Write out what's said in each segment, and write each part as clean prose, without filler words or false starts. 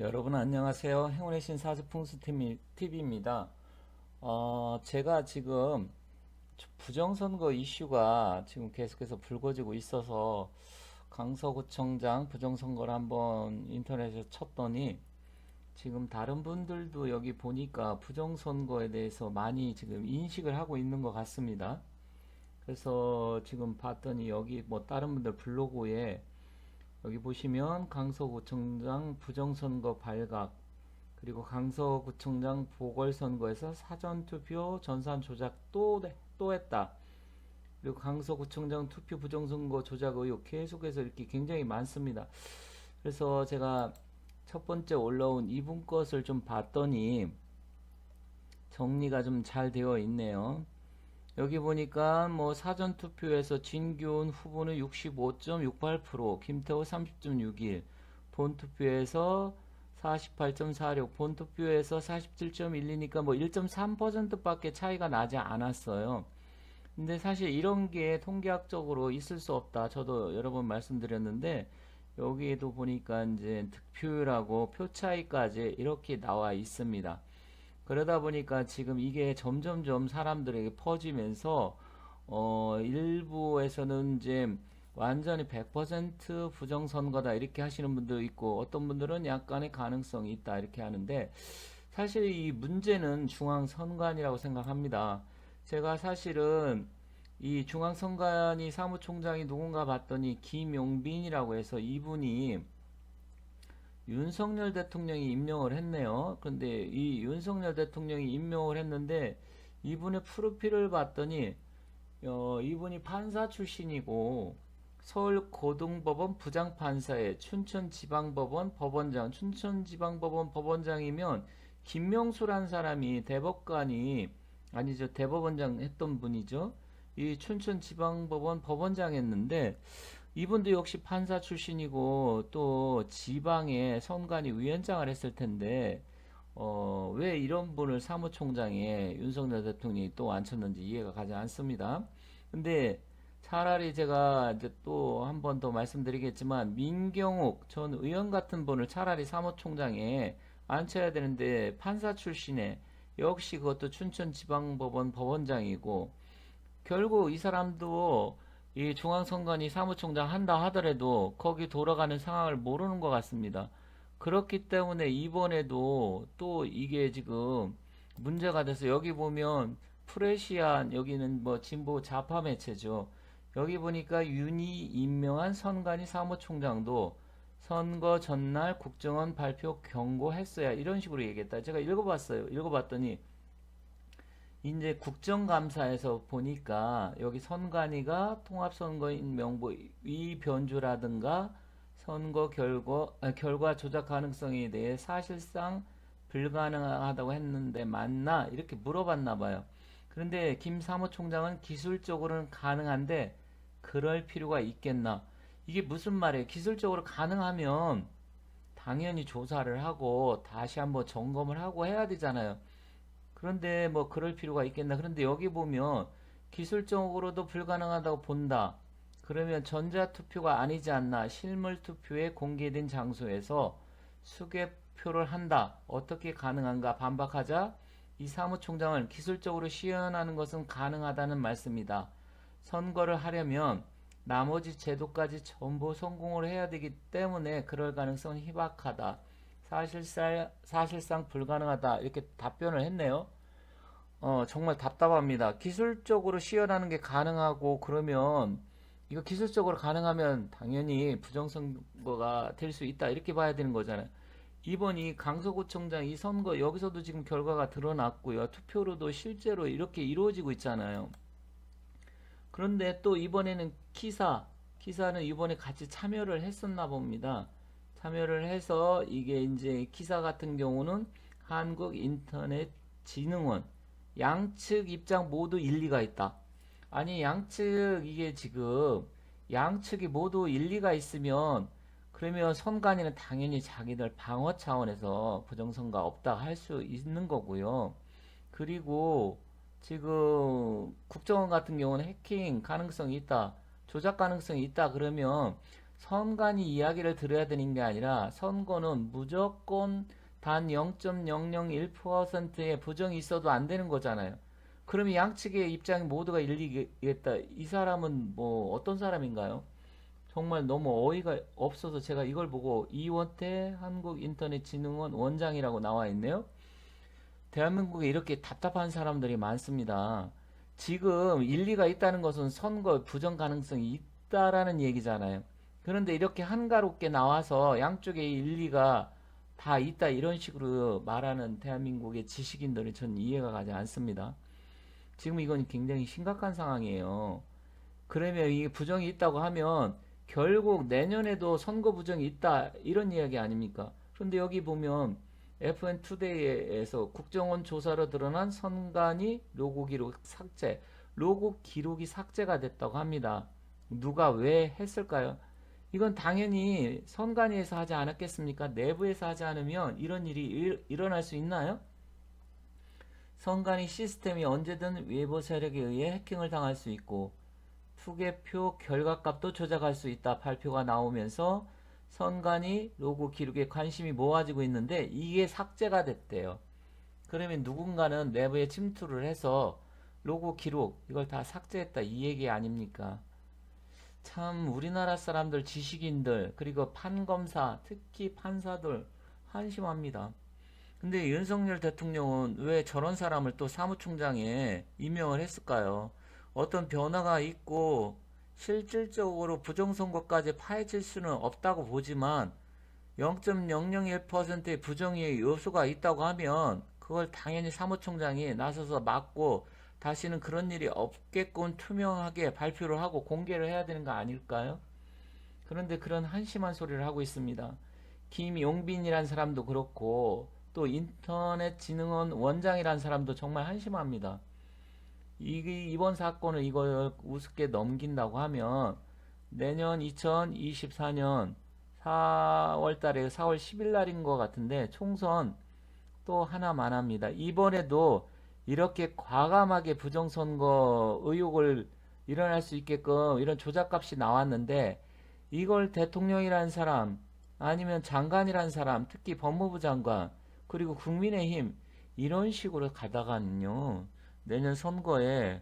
여러분 안녕하세요. 행운의 신 사주풍수 TV입니다. 제가 지금 부정선거 이슈가 지금 계속해서 불거지고 있어서 강서구청장 부정선거를 한번 인터넷에 쳤더니 지금 다른 분들도 여기 보니까 부정선거에 대해서 많이 지금 인식을 하고 있는 것 같습니다. 그래서 지금 봤더니 여기 뭐 다른 분들 블로그에 여기 보시면 강서구청장 부정선거 발각, 그리고 강서구청장 보궐선거에서 사전투표 전산 조작 또 했다. 그리고 강서구청장 투표 부정선거 조작 의혹 계속해서 이렇게 굉장히 많습니다. 그래서 제가 첫 번째 올라온 이분 것을 좀 봤더니 정리가 좀 잘 되어 있네요. 여기 보니까 뭐 사전투표에서 진교훈 후보는 65.68%, 김태호 30.61, 본투표에서 48.46, 본투표에서 47.12니까 뭐 1.3%밖에 차이가 나지 않았어요. 근데 사실 이런 게 통계학적으로 있을 수 없다. 저도 여러 번 말씀드렸는데 여기에도 보니까 이제 득표율하고 표 차이까지 이렇게 나와 있습니다. 그러다 보니까 지금 이게 점점점 사람들에게 퍼지면서 일부에서는 이제 완전히 100% 부정선거다 이렇게 하시는 분도 있고 어떤 분들은 약간의 가능성이 있다 이렇게 하는데 사실 이 문제는 중앙선관위라고 생각합니다. 제가 사실은 이 중앙선관위 사무총장이 누군가 봤더니 김용빈이라고 해서 이분이 윤석열 대통령이 임명을 했네요. 그런데 이 윤석열 대통령이 임명을 했는데 이분의 프로필을 봤더니 이분이 판사 출신이고 서울고등법원 부장판사에 춘천지방법원 법원장, 춘천지방법원 법원장이면 김명수란 사람이 대법관이 아니죠, 대법원장 했던 분이죠. 이 춘천지방법원 법원장 했는데 이분도 역시 판사 출신이고 또 지방의 선관위 위원장을 했을 텐데 왜 이런 분을 사무총장에 윤석열 대통령이 또 앉혔는지 이해가 가지 않습니다. 근데 차라리 제가 이제 또 한 번 더 말씀드리겠지만 민경욱 전 의원 같은 분을 차라리 사무총장에 앉혀야 되는데 판사 출신에 역시 그것도 춘천지방법원 법원장이고 결국 이 사람도 이 중앙선관위 사무총장 한다 하더라도 거기 돌아가는 상황을 모르는 것 같습니다. 그렇기 때문에 이번에도 또 이게 지금 문제가 돼서 여기 보면 프레시안 여기는 뭐 진보 좌파 매체죠. 여기 보니까 윤이 임명한 선관위 사무총장도 선거 전날 국정원 발표 경고했어야 이런 식으로 얘기했다. 제가 읽어봤어요. 읽어봤더니 이제 국정감사에서 보니까 여기 선관위가 통합선거인 명부 위변조라든가 선거 결과 조작 가능성에 대해 사실상 불가능하다고 했는데 맞나? 이렇게 물어봤나 봐요. 그런데 김 사무총장은 기술적으로는 가능한데 그럴 필요가 있겠나? 이게 무슨 말이에요? 기술적으로 가능하면 당연히 조사를 하고 다시 한번 점검을 하고 해야 되잖아요. 그런데 뭐 그럴 필요가 있겠나. 그런데 여기 보면 기술적으로도 불가능하다고 본다. 그러면 전자투표가 아니지 않나. 실물투표에 공개된 장소에서 수개표를 한다. 어떻게 가능한가 반박하자 이 사무총장은 기술적으로 시연하는 것은 가능하다는 말씀이다. 선거를 하려면 나머지 제도까지 전부 성공을 해야 되기 때문에 그럴 가능성은 희박하다. 사실상 불가능하다. 이렇게 답변을 했네요. 정말 답답합니다. 기술적으로 시연하는 게 가능하고 그러면 이거 기술적으로 가능하면 당연히 부정선거가 될 수 있다. 이렇게 봐야 되는 거잖아요. 이번 이 강서구청장 이 선거 여기서도 지금 결과가 드러났고요. 투표로도 실제로 이렇게 이루어지고 있잖아요. 그런데 또 이번에는 기사는 이번에 같이 참여를 했었나 봅니다. 참여를 해서 이게 이제 기사 같은 경우는 한국인터넷진흥원 양측 입장 모두 일리가 있다. 아니 양측 이게 지금 양측이 모두 일리가 있으면 그러면 선관위는 당연히 자기들 방어 차원에서 부정선거 없다 할 수 있는 거고요. 그리고 지금 국정원 같은 경우는 해킹 가능성이 있다, 조작 가능성이 있다 그러면 선관위 이야기를 들어야 되는 게 아니라 선거는 무조건 단 0.001%의 부정이 있어도 안 되는 거잖아요. 그러면 양측의 입장이 모두가 일리겠다. 이 사람은 뭐 어떤 사람인가요? 정말 너무 어이가 없어서 제가 이걸 보고 이원태 한국인터넷진흥원 원장이라고 나와 있네요. 대한민국에 이렇게 답답한 사람들이 많습니다. 지금 일리가 있다는 것은 선거 부정 가능성이 있다라는 얘기잖아요. 그런데 이렇게 한가롭게 나와서 양쪽의 일리가 다 있다 이런 식으로 말하는 대한민국의 지식인들은 전 이해가 가지 않습니다. 지금 이건 굉장히 심각한 상황이에요. 그러면 이 부정이 있다고 하면 결국 내년에도 선거 부정이 있다 이런 이야기 아닙니까? 그런데 여기 보면 FN투데이에서 국정원 조사로 드러난 선관위 로고 기록 삭제, 로고 기록이 삭제가 됐다고 합니다. 누가 왜 했을까요? 이건 당연히 선관위에서 하지 않았겠습니까? 내부에서 하지 않으면 이런 일이 일어날 수 있나요? 선관위 시스템이 언제든 외부 세력에 의해 해킹을 당할 수 있고 투개표 결과값도 조작할 수 있다 발표가 나오면서 선관위 로고 기록에 관심이 모아지고 있는데 이게 삭제가 됐대요. 그러면 누군가는 내부에 침투를 해서 로고 기록 이걸 다 삭제했다 이 얘기 아닙니까? 참 우리나라 사람들 지식인들 그리고 판검사 특히 판사들 한심합니다. 근데 윤석열 대통령은 왜 저런 사람을 또 사무총장에 임명을 했을까요? 어떤 변화가 있고 실질적으로 부정선거까지 파헤칠 수는 없다고 보지만 0.001%의 부정의 요소가 있다고 하면 그걸 당연히 사무총장이 나서서 막고 다시는 그런 일이 없게끔 투명하게 발표를 하고 공개를 해야 되는 거 아닐까요? 그런데 그런 한심한 소리를 하고 있습니다. 김용빈이란 사람도 그렇고 또 인터넷진흥원 원장이란 사람도 정말 한심합니다. 이번 사건을 이걸 우습게 넘긴다고 하면 내년 2024년 4월 달에 4월 10일 날인 것 같은데 총선 또 하나만 합니다. 이번에도 이렇게 과감하게 부정선거 의혹을 일어날 수 있게끔 이런 조작값이 나왔는데 이걸 대통령이라는 사람 아니면 장관이라는 사람 특히 법무부 장관 그리고 국민의힘 이런 식으로 가다가는요 내년 선거에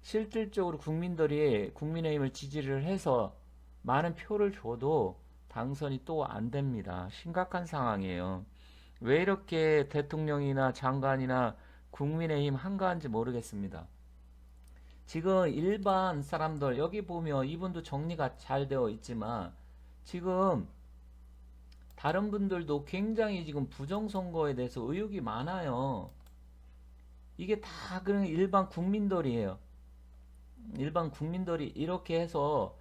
실질적으로 국민들이 국민의힘을 지지를 해서 많은 표를 줘도 당선이 또 안 됩니다. 심각한 상황이에요. 왜 이렇게 대통령이나 장관이나 국민의힘 한가한지 모르겠습니다. 지금 일반 사람들 여기 보면 이분도 정리가 잘 되어 있지만 지금 다른 분들도 굉장히 지금 부정선거에 대해서 의혹이 많아요. 이게 다 그냥 일반 국민들이에요. 일반 국민들이 이렇게 해서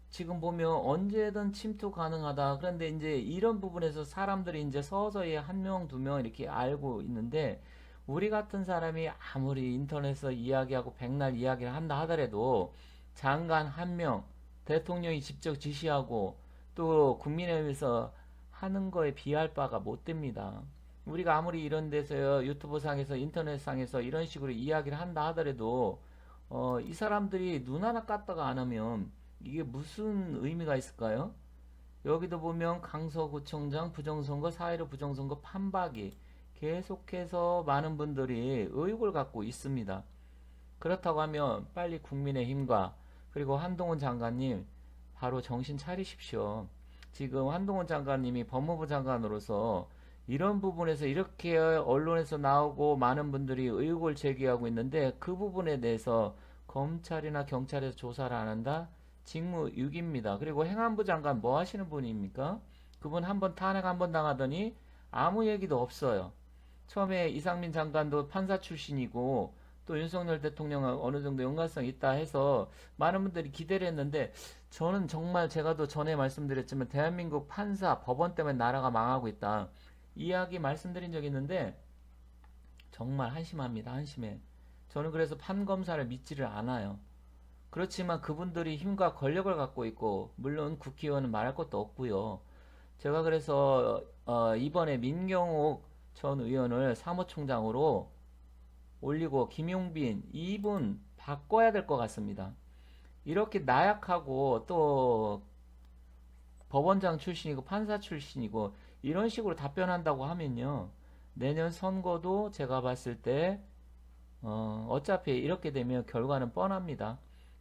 지금 보면 언제든 침투 가능하다. 그런데 이제 이런 부분에서 사람들이 이제 서서히 한 명, 두 명 이렇게 알고 있는데 우리 같은 사람이 아무리 인터넷에서 이야기하고 백날 이야기를 한다 하더라도 장관 한 명, 대통령이 직접 지시하고 또 국민의힘에서 하는 거에 비할 바가 못 됩니다. 우리가 아무리 이런 데서 유튜브 상에서 인터넷 상에서 이런 식으로 이야기를 한다 하더라도 이 사람들이 눈 하나 깠다가 안 하면 이게 무슨 의미가 있을까요? 여기도 보면 강서구청장 부정선거 4.15 부정선거 판박이 계속해서 많은 분들이 의혹을 갖고 있습니다. 그렇다고 하면 빨리 국민의힘과 그리고 한동훈 장관님 바로 정신 차리십시오. 지금 한동훈 장관님이 법무부 장관으로서 이런 부분에서 이렇게 언론에서 나오고 많은 분들이 의혹을 제기하고 있는데 그 부분에 대해서 검찰이나 경찰에서 조사를 안 한다? 직무유기입니다. 그리고 행안부 장관 뭐 하시는 분입니까? 그분 한번 탄핵 한번 당하더니 아무 얘기도 없어요. 처음에 이상민 장관도 판사 출신이고 또 윤석열 대통령은 어느 정도 연관성이 있다 해서 많은 분들이 기대를 했는데 저는 정말 제가 또 전에 말씀드렸지만 대한민국 판사 법원 때문에 나라가 망하고 있다. 이야기 말씀드린 적이 있는데 정말 한심합니다. 한심해. 저는 그래서 판검사를 믿지를 않아요. 그렇지만 그분들이 힘과 권력을 갖고 있고 물론 국회의원은 말할 것도 없고요. 제가 그래서 이번에 민경욱 전 의원을 사무총장으로 올리고 김용빈 이분 바꿔야 될 것 같습니다. 이렇게 나약하고 또 법원장 출신이고 판사 출신이고 이런 식으로 답변한다고 하면요. 내년 선거도 제가 봤을 때 어차피 이렇게 되면 결과는 뻔합니다.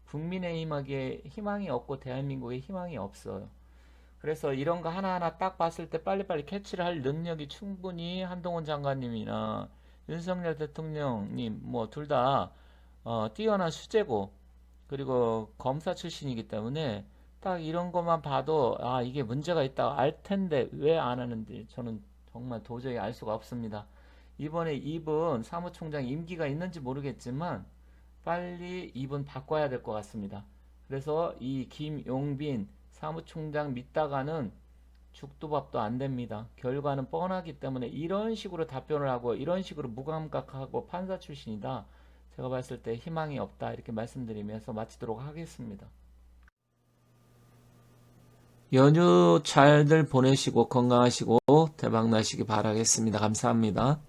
국민의힘에게 희망이 없고 대한민국에 희망이 없어요. 그래서 이런 거 하나하나 딱 봤을 때 빨리빨리 캐치를 할 능력이 충분히 한동훈 장관님이나 윤석열 대통령님 뭐 둘 다 뛰어난 수재고 그리고 검사 출신이기 때문에 딱 이런 것만 봐도 아 이게 문제가 있다 알 텐데 왜 안 하는지 저는 정말 도저히 알 수가 없습니다. 이번에 이분 사무총장 임기가 있는지 모르겠지만 빨리 이분 바꿔야 될 것 같습니다. 그래서 이 김용빈 사무총장 믿다가는 죽도 밥도 안 됩니다. 결과는 뻔하기 때문에 이런 식으로 답변을 하고 이런 식으로 무감각하고 판사 출신이다. 제가 봤을 때 희망이 없다. 이렇게 말씀드리면서 마치도록 하겠습니다. 연휴 잘들 보내시고 건강하시고 대박 나시기 바라겠습니다. 감사합니다.